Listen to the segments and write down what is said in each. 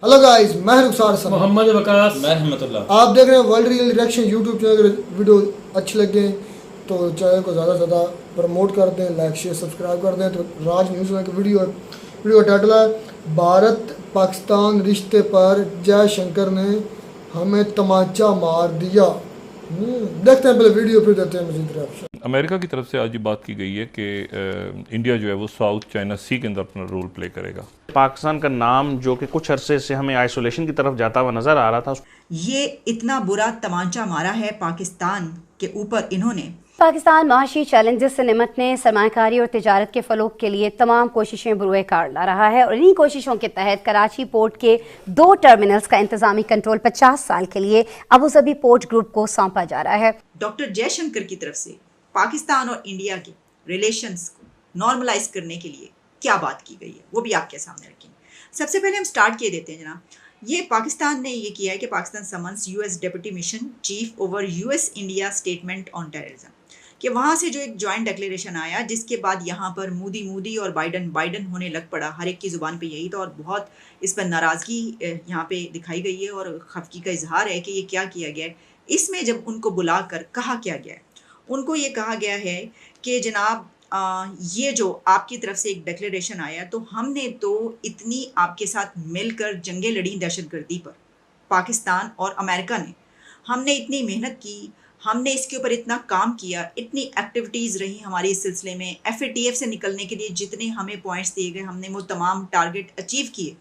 Hello guys, मैं रुखसार sir, Mohammad Waqas, मैं रहमतुल्लाह। आप देख रहे हैं world real reaction YouTube channel. अगर वीडियो अच्छी लगे तो चैनल को ज़्यादा से ज़्यादा प्रमोट कर दें, लाइक शेयर सब्सक्राइब कर दें। तो राज न्यूज़ में वीडियो का टाइटल है भारत पाकिस्तान रिश्ते पर जयशंकर ने हमें तमाचा मार दिया। देखते हैं पहले वीडियो, फिर देते हैं मजीद रिएक्शन। अमेरिका की तरफ से आज ये बात की गई है कि इंडिया जो है वो साउथ चाइना सी के अंदर अपना रोल प्ले करेगा। पाकिस्तान का नाम जो कि कुछ अरसे से हमें आइसोलेशन की तरफ जाता हुआ नजर आ रहा था, ये इतना बुरा तमाचा मारा है पाकिस्तान के ऊपर इन्होंने। पाकिस्तान माशी चैलेंजेस से निमटने, सरमायाकारी और तिजारत के फरोग के लिए तमाम कोशिशें बुरुए कार ला रहा है और इन्हीं कोशिशों के तहत कराची पोर्ट के 2 टर्मिनल्स का इंतजामी कंट्रोल 50 साल के लिए अबू धाबी पोर्ट ग्रुप को सौंपा जा रहा है। डॉक्टर जयशंकर की तरफ से पाकिस्तान और इंडिया के रिलेशंस को नॉर्मलाइज करने के लिए क्या बात की गई है वो भी आपके सामने रखेंगे। सबसे पहले हम स्टार्ट किए देते हैं जनाब। ये पाकिस्तान ने ये किया है कि Pakistan summons US deputy mission chief over US India statement on terrorism, कि वहाँ से जो एक जॉइंट डिक्लेरेशन आया जिसके बाद यहाँ पर मोदी और बाइडन होने लग पड़ा। हर एक की ज़ुबान पे यही था और बहुत इस पर नाराज़गी यहाँ पे दिखाई गई है और खफगी का इजहार है कि ये क्या किया गया है। इसमें जब उनको बुलाकर कहा क्या गया है, उनको ये कहा गया है कि जनाब ये जो आपकी तरफ से एक डिक्लेरेशन आया तो हमने तो इतनी आपके साथ मिलकर जंगें लड़ी दहशतगर्दी पर, पाकिस्तान और अमेरिका ने। हमने इतनी मेहनत की, हमने इसके ऊपर इतना काम किया, इतनी एक्टिविटीज़ रही हमारी इस सिलसिले में। FATF से निकलने के लिए जितने हमें पॉइंट्स दिए गए हमने वो तमाम टारगेट अचीव किए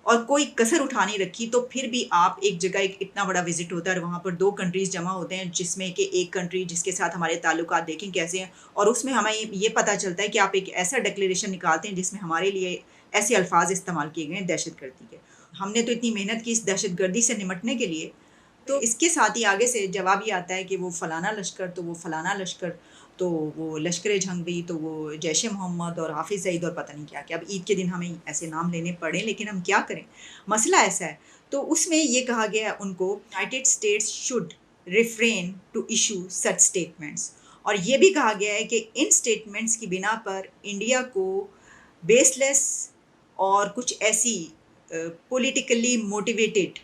और कोई कसर उठा नहीं रखी। तो फिर भी आप एक जगह एक इतना बड़ा विजिट होता है और वहाँ पर 2 कंट्रीज़ जमा होते हैं जिसमें कि एक कंट्री जिसके साथ हमारे ताल्लुकात देखें कैसे हैं और उसमें हमें ये पता चलता है कि आप एक ऐसा डिक्लेरेशन निकालते हैं जिसमें हमारे लिए ऐसे अल्फाज इस्तेमाल किए गए हैं दहशतगर्दी के। हमने तो इतनी मेहनत की इस दहशतगर्दी से निमटने के लिए, तो इसके साथ ही आगे से जवाब ये आता है कि वो फलाना लश्कर, तो वो फलाना लश्कर, तो वो लश्कर जंग भी, तो वो जैश मोहम्मद और हाफिज़ सईद और पता नहीं क्या क्या। अब ईद के दिन हमें ऐसे नाम लेने पड़े, लेकिन हम क्या करें, मसला ऐसा है। तो उसमें ये कहा गया है उनको United States should refrain to issue such statements, और ये भी कहा गया है कि इन स्टेटमेंट्स की बिना पर इंडिया को बेसलेस और कुछ ऐसी पॉलिटिकली मोटिवेटेड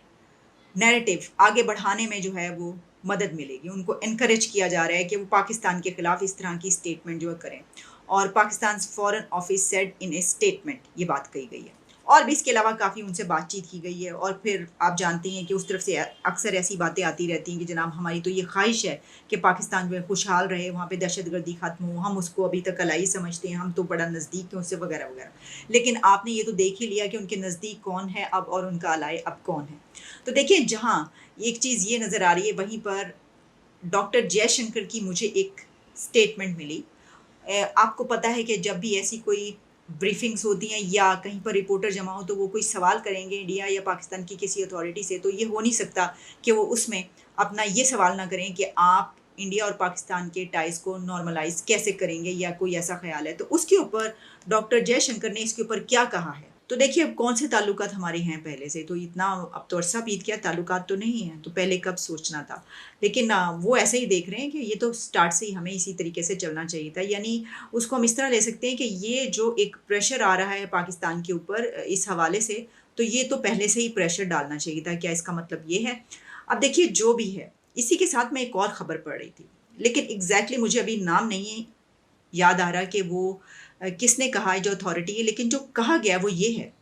नैरेटिव आगे बढ़ाने में जो है वो मदद मिलेगी। उनको इनकरेज किया जा रहा है कि वो पाकिस्तान के ख़िलाफ़ इस तरह की स्टेटमेंट जो है करें। और Pakistan foreign office said in A statement, ये बात कही गई है। और भी इसके अलावा काफ़ी उनसे बातचीत की गई है। और फिर आप जानते हैं कि उस तरफ से अक्सर ऐसी बातें आती रहती हैं कि जनाब हमारी तो ये ख्वाहिश है कि पाकिस्तान जो है खुशहाल रहे, वहाँ पे दहशतगर्दी ख़त्म हो, हम उसको अभी तक अलाई समझते हैं, हम तो बड़ा नज़दीक हैं उससे वगैरह वगैरह। लेकिन आपने ये तो देख ही लिया कि उनके नज़दीक कौन है अब और उनका अलाई अब कौन है। तो देखिए, जहाँ एक चीज़ ये नज़र आ रही है वहीं पर डॉक्टर जयशंकर की मुझे एक स्टेटमेंट मिली। आपको पता है कि जब भी ऐसी कोई ब्रीफिंग्स होती हैं या कहीं पर रिपोर्टर जमा हो तो वो कोई सवाल करेंगे इंडिया या पाकिस्तान की किसी अथॉरिटी से, तो ये हो नहीं सकता कि वो उसमें अपना ये सवाल ना करें कि आप इंडिया और पाकिस्तान के टाइज को नॉर्मलाइज कैसे करेंगे या कोई ऐसा ख्याल है। तो उसके ऊपर डॉक्टर जयशंकर ने इसके ऊपर क्या कहा है। तो देखिए, अब कौन से ताल्लुकात हमारे हैं पहले से, तो इतना अब तो अरसा बीत गया, ताल्लुकात तो नहीं है, तो पहले कब सोचना था। लेकिन वो ऐसे ही देख रहे हैं कि ये तो स्टार्ट से ही हमें इसी तरीके से चलना चाहिए था। यानी उसको हम इस तरह ले सकते हैं कि ये जो एक प्रेशर आ रहा है पाकिस्तान के ऊपर इस हवाले से, तो ये तो पहले से ही प्रेशर डालना चाहिए था। क्या इसका मतलब ये है? अब देखिए, जो भी है, इसी के साथ मैं एक और ख़बर पढ़ रही थी, लेकिन एग्जैक्टली मुझे अभी नाम नहीं याद आ रहा कि वो किसने कहा है, जो अथॉरिटी है। लेकिन जो कहा गया वो ये है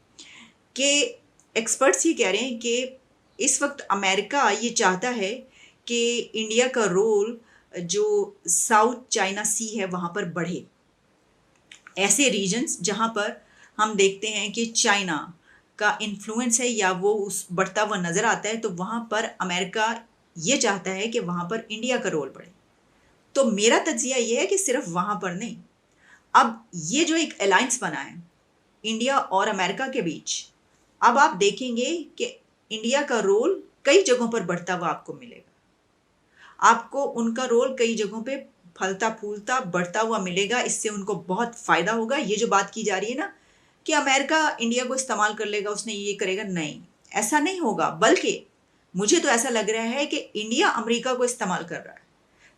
कि एक्सपर्ट्स ये कह रहे हैं कि इस वक्त अमेरिका ये चाहता है कि इंडिया का रोल जो साउथ चाइना सी है वहाँ पर बढ़े। ऐसे रीजन्स जहाँ पर हम देखते हैं कि चाइना का इन्फ्लुएंस है या वो उस बढ़ता हुआ नज़र आता है, तो वहाँ पर अमेरिका ये चाहता है कि वहाँ पर इंडिया का रोल बढ़े। तो मेरा तज्जिया ये है कि सिर्फ वहाँ पर नहीं, अब ये जो एक अलायंस बना है इंडिया और अमेरिका के बीच, अब आप देखेंगे कि इंडिया का रोल कई जगहों पर बढ़ता हुआ आपको मिलेगा। आपको उनका रोल कई जगहों पे फलता फूलता बढ़ता हुआ मिलेगा। इससे उनको बहुत फ़ायदा होगा। ये जो बात की जा रही है ना कि अमेरिका इंडिया को इस्तेमाल कर लेगा, उसने ये करेगा, नहीं, ऐसा नहीं होगा। बल्कि मुझे तो ऐसा लग रहा है कि इंडिया अमेरिका को इस्तेमाल कर रहा है।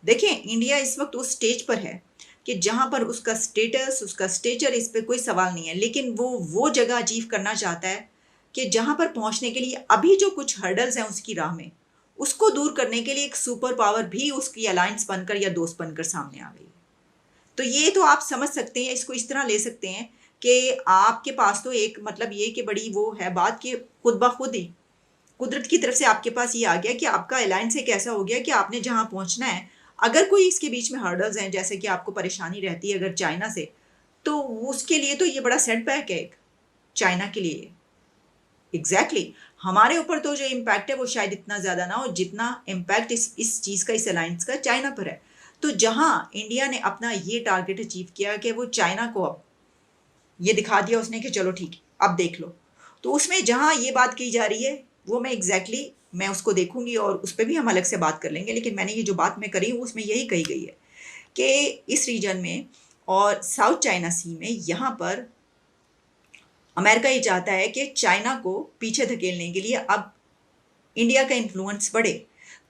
देखें, इंडिया इस वक्त उस स्टेज पर है कि जहाँ पर उसका स्टेटस, उसका स्टेचर, इस पर कोई सवाल नहीं है, लेकिन वो जगह अचीव करना चाहता है कि जहां पर पहुंचने के लिए अभी जो कुछ हर्डल्स हैं उसकी राह में, उसको दूर करने के लिए एक सुपर पावर भी उसकी अलायंस बनकर या दोस्त बनकर सामने आ गई। तो ये तो आप समझ सकते हैं, इसको इस तरह ले सकते हैं कि आपके पास तो एक मतलब ये कि बड़ी वो है बात कि खुद ब खुद ही कुदरत की तरफ से आपके पास ये आ गया कि आपका अलायंस एक ऐसा हो गया कि आपने जहां पहुंचना है, अगर कोई इसके बीच में हर्डल्स हैं, जैसे कि आपको परेशानी रहती है अगर चाइना से, तो उसके लिए तो ये बड़ा सेटबैक है एक चाइना के लिए। एग्जैक्टली हमारे ऊपर तो जो इम्पैक्ट है वो शायद इतना ज़्यादा ना हो जितना इम्पैक्ट इस चीज़ का, इस अलायंस का चाइना पर है। तो जहां इंडिया ने अपना ये टारगेट अचीव किया कि वो चाइना को अब ये दिखा दिया उसने कि चलो ठीक है अब देख लो, तो उसमें जहां ये बात की जा रही है वो मैं उसको देखूंगी और उस पर भी हम अलग से बात कर लेंगे। लेकिन मैंने ये जो बात मैं करी हूँ उसमें यही कही गई है कि इस रीजन में और साउथ चाइना सी में यहाँ पर अमेरिका ये चाहता है कि चाइना को पीछे धकेलने के लिए अब इंडिया का इन्फ्लुएंस बढ़े।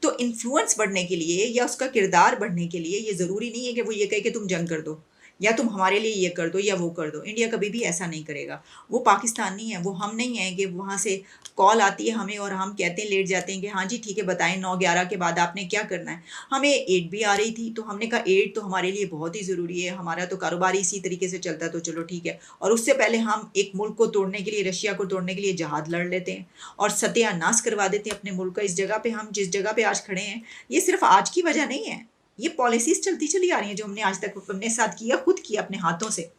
तो इन्फ्लुएंस बढ़ने के लिए या उसका किरदार बढ़ने के लिए ये ज़रूरी नहीं है कि वो ये कहे कि तुम जंग कर दो या तुम हमारे लिए ये कर दो या वो कर दो। इंडिया कभी भी ऐसा नहीं करेगा। वो पाकिस्तान नहीं है, वो हम नहीं है कि वहाँ से कॉल आती है हमें और हम कहते हैं, लेट जाते हैं कि हाँ जी ठीक है बताएं 9-11 के बाद आपने क्या करना है। हमें एड भी आ रही थी तो हमने कहा एड तो हमारे लिए बहुत ही ज़रूरी है, हमारा तो कारोबार इसी तरीके से चलता है तो चलो ठीक है। और उससे पहले हम एक मुल्क को तोड़ने के लिए, रशिया को तोड़ने के लिए जहाद लड़ लेते हैं और सत्यानाश करवा देते हैं अपने मुल्क का। इस जगह पर हम जिस जगह पर आज खड़े हैं ये सिर्फ आज की वजह नहीं है, ये पॉलिसीज चलती चली आ रही हैं जो हमने आज तक अपने साथ किया, खुद किया अपने हाथों से,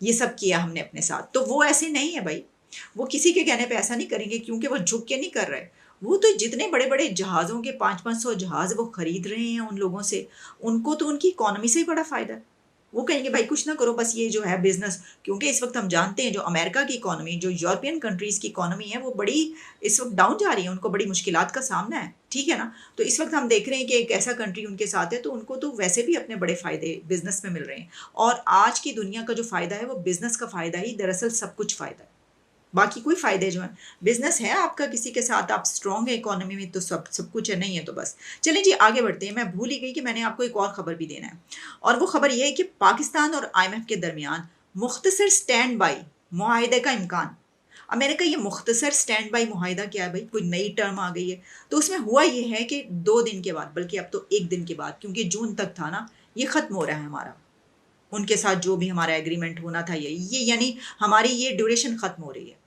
ये सब किया हमने अपने साथ। तो वो ऐसे नहीं है भाई, वो किसी के कहने पे ऐसा नहीं करेंगे क्योंकि वो झुक के नहीं कर रहे। वो तो जितने बड़े बड़े जहाज़ों के 500-500 जहाज़ वो खरीद रहे हैं उन लोगों से, उनको तो उनकी इकॉनमी से ही बड़ा फ़ायदा है। वो कहेंगे भाई कुछ ना करो बस ये जो है बिजनेस, क्योंकि इस वक्त हम जानते हैं जो अमेरिका की इकॉनमी, जो यूरोपियन कंट्रीज़ की इकॉनमी है वो बड़ी इस वक्त डाउन जा रही है, उनको बड़ी मुश्किलात का सामना है, ठीक है ना। तो इस वक्त हम देख रहे हैं कि एक ऐसा कंट्री उनके साथ है तो उनको तो वैसे भी अपने बड़े फ़ायदे बिजनेस में मिल रहे हैं। और आज की दुनिया का जो फ़ायदा है वो बिज़नेस का फ़ायदा ही दरअसल सब कुछ फ़ायदा है, बाकी कोई फ़ायदे जो है बिजनेस है आपका किसी के साथ, आप स्ट्रॉन्ग है इकोनॉमी में तो सब कुछ है, नहीं है तो बस। चलें जी आगे बढ़ते हैं। मैं भूल ही गई कि मैंने आपको एक और ख़बर भी देना है और वो ख़बर ये है कि पाकिस्तान और IMF के दरमियान मुख्तसर स्टैंड बाई मुआहिदे का इम्कान। अमेरिका ये मुख्तसर स्टैंड बाई मुआहिदा क्या है भाई, कोई नई टर्म आ गई है। तो उसमें हुआ ये है कि 2 दिन के बाद, बल्कि अब तो 1 दिन के बाद, क्योंकि जून तक था ना, ये ख़त्म हो रहा है हमारा उनके साथ जो भी हमारा एग्रीमेंट होना था ये यानी हमारी ये ड्यूरेशन ख़त्म हो रही है।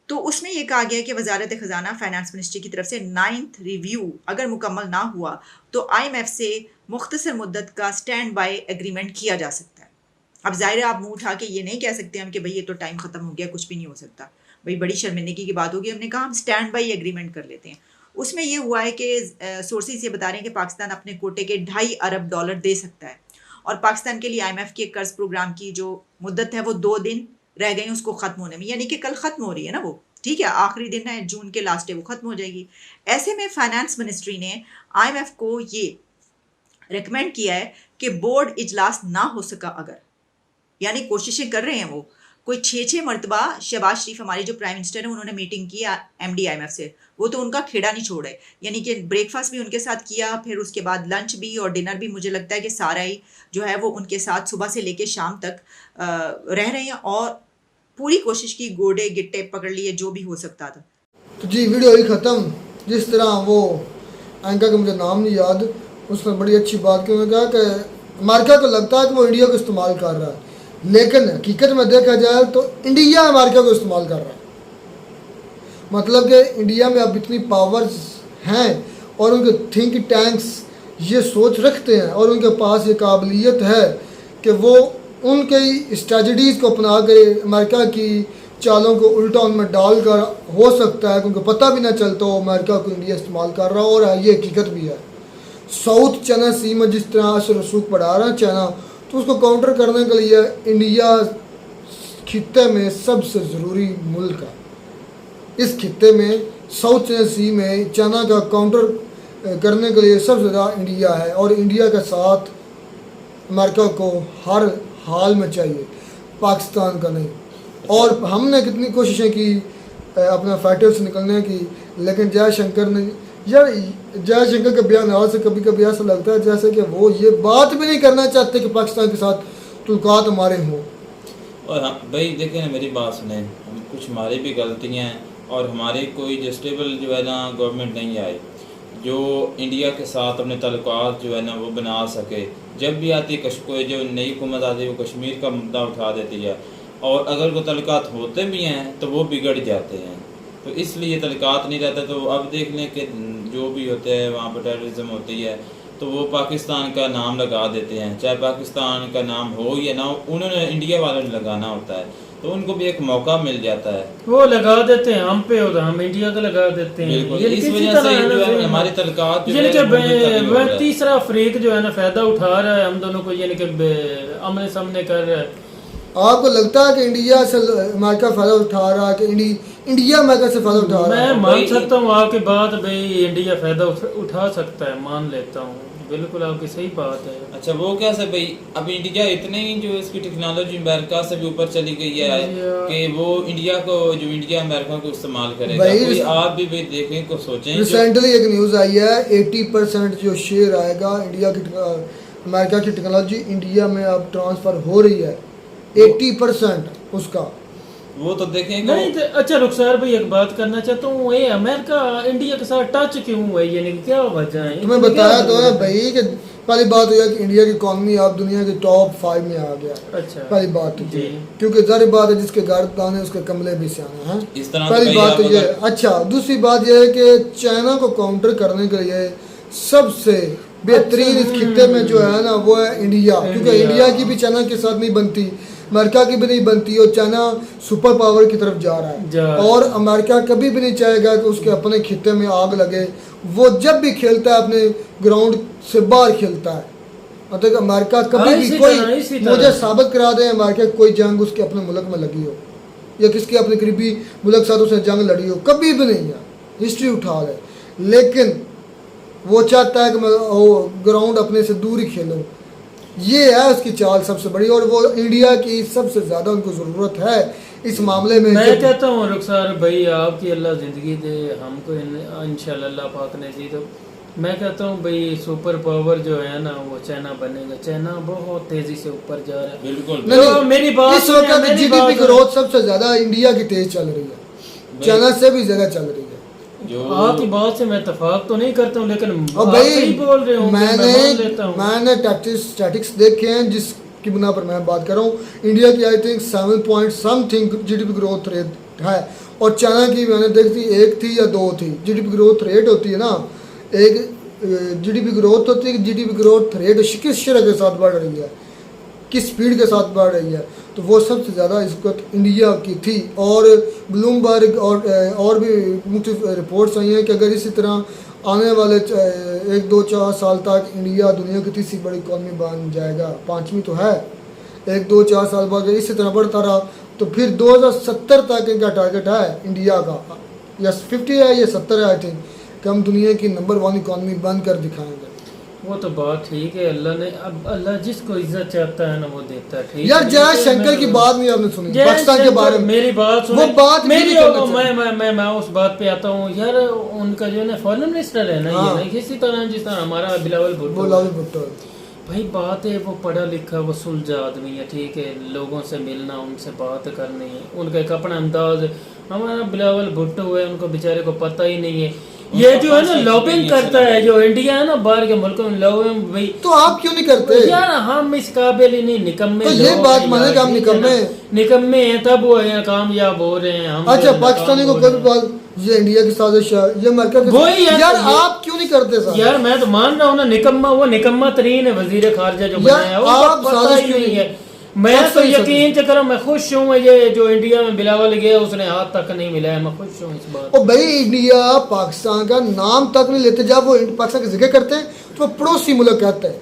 तो उसमें ये कहा गया कि वजारत ख़जाना फाइनेंस मिनिस्ट्री की तरफ से 9th रिव्यू अगर मुकम्मल ना हुआ तो IMF से मुख्तसर मुद्दत का स्टैंड बाय एग्रीमेंट किया जा सकता है। अब ज़ाहिर है आप मुँह उठा के ये नहीं कह सकते हम कि भाई ये तो टाइम ख़त्म हो गया, कुछ भी नहीं हो सकता भाई, बड़ी शर्मिंदगी की बात होगी। हमने कहा हम स्टैंड बाई एग्रीमेंट कर लेते हैं। उसमें ये हुआ है कि सोर्सेज ये बता रहे हैं कि पाकिस्तान अपने कोटे के $2.5 अरब दे सकता है और पाकिस्तान के लिए IMF के कर्ज प्रोग्राम की जो मुद्दत है वो 2 दिन रह गई उसको ख़त्म होने में, यानी कि कल ख़त्म हो रही है ना वो, ठीक है, आखिरी दिन है जून के लास्ट डे वो ख़त्म हो जाएगी। ऐसे में फाइनेंस मिनिस्ट्री ने IMF को ये रिकमेंड किया है कि बोर्ड इजलास ना हो सका अगर, यानी कोशिशें कर रहे हैं वो, कोई 6 मरतबा शहबाज शरीफ हमारे जो प्राइम मिनिस्टर हैं उन्होंने मीटिंग की MD IMF से, वो तो उनका खेड़ा नहीं छोड़े, यानी कि ब्रेकफास्ट भी उनके साथ किया, फिर उसके बाद लंच भी और डिनर भी, मुझे लगता है कि सारा ही जो है वो उनके साथ सुबह से लेके शाम तक रह रहे हैं और पूरी कोशिश की, गोडे गिट्टे पकड़ लिए जो भी हो सकता था। तो जी वीडियो ही ख़त्म। जिस तरह वो एंकर का मुझे नाम नहीं याद, उसने बड़ी अच्छी बात की, उन्होंने कहा कि अमेरिका को लगता है कि वो इंडिया को इस्तेमाल कर रहा है, लेकिन हकीकत में देखा जाए तो इंडिया अमेरिका को इस्तेमाल कर रहा है। मतलब कि इंडिया में अब इतनी पावर्स हैं और उनके थिंक टैंक्स ये सोच रखते हैं और उनके पास ये काबिलियत है कि वो उनके स्ट्रेटजीज़ को अपना कर अमेरिका की चालों को उल्टा उनमें डाल कर हो सकता है कि उनको पता भी ना चलता हो अमेरिका को इंडिया इस्तेमाल कर रहा हो। और ये हकीकत भी है। साउथ चाइना सी में जिस तरह असर रसूख बढ़ा रहा है चाइना, तो उसको काउंटर करने के लिए इंडिया खित्ते में सबसे ज़रूरी मुल्क है। इस खित्ते में साउथ चाइना सी में चाइना का काउंटर करने के लिए सबसे ज़्यादा इंडिया है और इंडिया के साथ अमेरिका को हर हाल में चाहिए, पाकिस्तान का नहीं। और हमने कितनी कोशिशें की अपना फाइटर से निकलने की, लेकिन जयशंकर ने, यार जयशंकर के बयान से कभी कभी ऐसा लगता है जैसे कि वो ये बात भी नहीं करना चाहते कि पाकिस्तान के साथ तुल्कात हमारे हों। और हाँ भाई देखिए ना, मेरी बात सुने, कुछ हमारी भी गलतियाँ हैं और हमारे कोई जो स्टेबल जो है ना गवर्नमेंट नहीं आई जो इंडिया के साथ अपने तल्लुकात जो है ना वो बना सके। जब भी आती कोई जो नई हुकूमत आती है वो कश्मीर का मुद्दा उठा देती है, और अगर वो तल्लुकात होते भी हैं तो वो बिगड़ जाते हैं। तो इसलिए तल्लुकात नहीं रहता। तो अब देख लें कि जो भी होते हैं वहाँ पर टेररिज्म होती है तो वो पाकिस्तान का नाम लगा देते हैं, चाहे पाकिस्तान का नाम हो या ना हो, उन्होंने इंडिया वालों ने लगाना होता है, तो उनको भी एक मौका मिल जाता है। वो लगा देते हैं हम पे और हम इंडिया का लगा देते हैं। बिल्कुल, ये इस किसी वजह तरह से है जो है ना, हमारी तल्लुकात जो यानी है कि वो मुंतकिल हो रहा है। तीसरा अफ्रीक जो है ना फायदा उठा रहा है हम दोनों को, यानी कि आमने सामने कर रहा है। आपको लगता है कि इंडिया से अमेरिका फायदा उठा रहा है कि इंडिया अमेरिका से फायदा उठा रहा है? मैं मान सकता हूँ आपकी बात, भाई इंडिया फायदा उठा सकता है, मान लेता हूँ, बिल्कुल आपकी सही बात है। अच्छा वो कैसे भाई, अब इंडिया इतने ही जो इसकी टेक्नोलॉजी अमेरिका से भी ऊपर चली गई है कि वो इंडिया अमेरिका को इस्तेमाल करेगा। कोई आप भी भाई देखें को सोचें। रिसेंटली एक न्यूज़ आई है 80% जो शेयर आएगा इंडिया की अमेरिका की टेक्नोलॉजी इंडिया में अब ट्रांसफ़र हो रही है, 80% उसका। वो तो देखें नहीं तो अच्छा रुखसार भाई एक बात करना चाहता हूँ, ये अमेरिका इंडिया के साथ टच क्यों है, यानी कि क्या वजह है? तुम्हें बताया तो है भाई कि पहली बात यह है कि इंडिया की इकॉनमी अब दुनिया के टॉप 5 में आ गया। अच्छा, पहली बात तो जी, क्योंकि जारी बात है जिसके घर दाने उसके कमले भी सियाने हैं। इस तरह पहली बात तो ये। अच्छा, दूसरी बात यह है कि चाइना को काउंटर करने के लिए सबसे बेहतरीन इस खित्ते में जो है ना वो है इंडिया, क्योंकि इंडिया की भी चाइना के साथ नहीं बनती, अमेरिका की भी नहीं बनती, और चाइना सुपर पावर की तरफ जा रहा है। और अमेरिका कभी भी नहीं चाहेगा कि उसके अपने खित्ते में आग लगे। वो जब भी खेलता है अपने ग्राउंड से बाहर खेलता है, मतलब अमेरिका कभी भी कोई मुझे साबित करा दे अमेरिका कोई जंग उसके अपने मुल्क में लगी हो या किसके अपने करीबी मुल्क साथ उसने जंग लड़ी हो, कभी भी नहीं है, हिस्ट्री उठा ले। लेकिन वो चाहता है कि मैं ग्राउंड अपने से दूर ही खेलूँ, ये है उसकी चाल सबसे बड़ी, और वो इंडिया की सबसे ज़्यादा उनको ज़रूरत है इस मामले में। मैं कहता हूँ रुखसार भाई आपकी अल्लाह ज़िंदगी दे, हमको इंशाल्लाह अल्लाह पाक ने दी, तो मैं कहता हूँ भाई सुपर पावर जो है ना वो चाइना बनेगा। चाइना बहुत तेज़ी से ऊपर जा रहा है। बिल्कुल तो मेरी बात इस वक्त जीडीपी ग्रोथ सबसे ज़्यादा इंडिया की तेज़ चल रही है, चाइना से भी ज़्यादा चल रही है। आपकी बात से मैं इतफाक तो नहीं करता हूँ, लेकिन और आप भाई सही बोल रहे हो, मैंने स्टैटिस्टिक्स देखे हैं जिसकी बुना पर मैं बात कर रहा हूँ। इंडिया की I think 7 point something GDP growth rate है, और चाइना की मैंने देखी 1 थी या 2 थी। जीडीपी ग्रोथ रेट होती है ना, एक जीडीपी ग्रोथ होती है, जीडीपी ग्रोथ रेट किस शरह के साथ बढ़ रही है, किस स्पीड के साथ बढ़ रही है, तो वो सबसे ज़्यादा इस वक्त इंडिया की थी। और ब्लूमबर्ग और भी मुख्तलिफ रिपोर्ट्स आई हैं कि अगर इसी तरह आने वाले 1-2-4 साल तक इंडिया दुनिया की तीसरी बड़ी इकॉनमी बन जाएगा, 5वीं तो है, 1-2-4 साल बाद इसी तरह बढ़ता रहा तो फिर 2070 तक इनका टारगेट है इंडिया का, या 50 है या 70 है आई थिंक, कि हम दुनिया की नंबर 1 इकॉनमी बन कर दिखाएंगे। वो तो बात ठीक है, अल्लाह ने अब अल्लाह जिसको इज्जत चाहता है ना वो देता है। ठीक यार जयशंकर की बात नहीं आपने सुनी पाकिस्तान के बारे में? मेरी बात सुनो, वो बात मेरी मैं उस बात पे आता हूँ यार। उनका जो है ना फॉरेन मिनिस्टर है ना, ये ना किसी तरह जिस तरह हमारा बिलावल भुट्टो भाई बात है, वो पढ़ा लिखा वो सुलझा आदमी है, ठीक है, लोगों से मिलना, उनसे बात करनी है, उनका एक अपना अंदाज। हमारा बिलावल भुट्टो है, उनको बेचारे को पता ही नहीं है। ये जो है ना लॉबिंग करता है जो इंडिया है ना बाहर के मुल्कों में लॉबिंग भाई, तो आप क्यों नहीं करते यार? हम इस काबिल ही नहीं, निकम्मे तो ये बात माने कि हम निकम्मे हैं, तब वो है कामयाब हो रहे हैं हम। अच्छा पाकिस्तानी को कोई बात, ये इंडिया की साजिश है, ये अमेरिका की, यार आप क्यों नहीं करते सर? यार मैं तो मान रहा हूँ ना, निकम्मा वो निकम्मा तरीन है वजीर खारजा जो बनाया, आप साजिश क्यों नहीं है। मैं तो यकीन से करो, मैं खुश हूँ, ये जो इंडिया में बिलावल गया उसने हाथ तक नहीं मिलाया, मैं खुश हूँ इस बात। और भाई इंडिया पाकिस्तान का नाम तक नहीं लेते, जब वो पाकिस्तान का जिक्र करते हैं तो वो पड़ोसी मुल्क कहते हैं,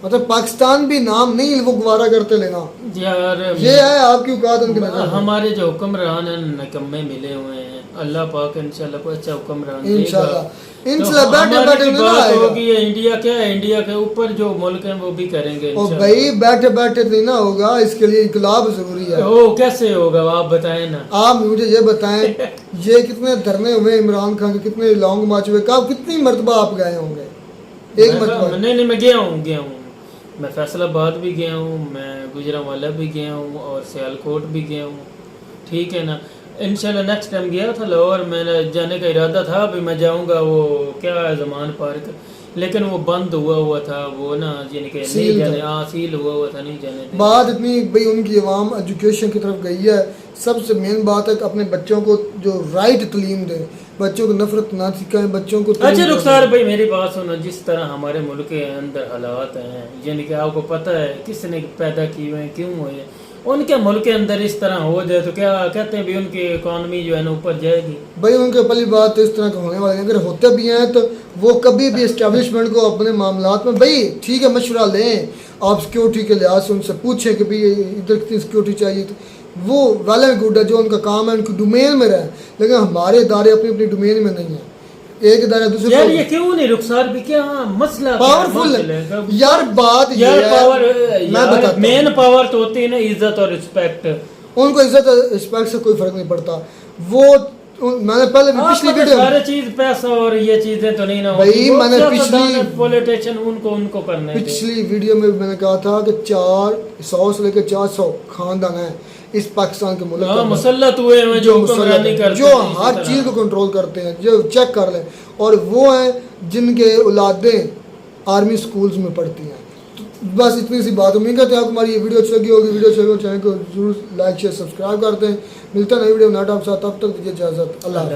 मतलब पाकिस्तान भी नाम नहीं वो गवारा करते लेना। यार ये है आपकी औकात उनके नजर। हमारे जो हुक्मरान हैं निकम्मे मिले हुए हैं, अल्लाह पाक इंशाल्लाह को अच्छा हुक्मरान इंशाल्लाह बैठे बैठे ना होगी। इंडिया क्या है, इंडिया के ऊपर जो मुल्क हैं वो भी करेंगे। और भाई बैठे बैठे नहीं ना होगा, इसके लिए इनकलाब जरूरी है। ओ कैसे होगा आप बताएं ना, आप मुझे ये बताएं ये कितने धरने हुए इमरान खान के, कितने लॉन्ग मार्च हुए, कब कितनी मरतबा आप गए होंगे? एक मरतबा नहीं, मैं गया हूँ, मैं फैसलाबाद भी गया हूँ, मैं गुजरांवाला भी गया हूँ और सियालकोट भी गया हूँ, ठीक है ना। इंशाल्लाह नेक्स्ट टाइम गया था लाहौर, मैंने जाने का इरादा था, अभी मैं जाऊंगा वो क्या है जमान पार्क, लेकिन वो बंद हुआ था वो ना, यानी कि नहीं जाने, सील हुआ था, नहीं जाने दे। बात इतनी भाई उनकी आवाम एजुकेशन की तरफ गई है, सबसे मेन बात है कि अपने बच्चों को जो राइट तालीम दें, बच्चों को नफरत ना सिखाएं, बच्चों को। अच्छा रुखसार भाई मेरी बात सुनो, जिस तरह हमारे मुल्क के अंदर हालात हैं, यानी कि आपको पता है किसने पैदा किए हुए हैं, क्यों हुए, उनके मुल्क के अंदर इस तरह हो जाए तो क्या कहते हैं भी उनकी इकॉनमी जो है ना ऊपर जाएगी। भाई उनके पहली बात तो इस तरह का होने वाला है, अगर होते भी हैं तो वो कभी भी इस्टेब्लिशमेंट को अपने मामलात में, भाई ठीक है मशवरा लें, आप सिक्योरिटी के लिहाज से उनसे पूछें कि भाई इधर कितनी सिक्योरिटी चाहिए, तो वो वेल एंड गुड है, जो उनका काम है उनकी डोमेन में रहे, लेकिन हमारे इदारे अपनी अपनी डोमेन में नहीं है, एक इदारा दूसरे यार ये क्यों नहीं रुखसार भी, क्या मसला पावरफुल है यार, बात यार ये पावर, मैं बताता हूं। मेन पावर तो होती है ना इज्जत और रिस्पेक्ट, उनको इज्जत और रिस्पेक्ट से कोई फर्क नहीं पड़ता, वो मैंने पहले भी पिछली वीडियो सारे चीज पैसा और ये चीजें तो नहीं ना भाई, मैंने पिछली पॉलिटिशियन उनको करने थे। पिछली वीडियो में मैंने कहा था कि 400 से लेकर 400 खानदान है इस पाकिस्तान के मुल्क में, मुसल्लत हुए हैं जो हुक्मरानी करते जो हर चीज़ को कंट्रोल करते हैं, जो चेक कर लें, और वो हैं जिनके औलादें आर्मी स्कूल्स में पढ़ती हैं। तो बस इतनी सी बात, उम्मीद करते हैं आपको हमारी ये वीडियो अच्छी लगी होगी। वीडियो अच्छी लगी चैनल को जरूर लाइक शेयर सब्सक्राइब करते हैं। मिलता है नई वीडियो नाटक साथ, तब तक दीजिए इजाज़त, अल्लाह।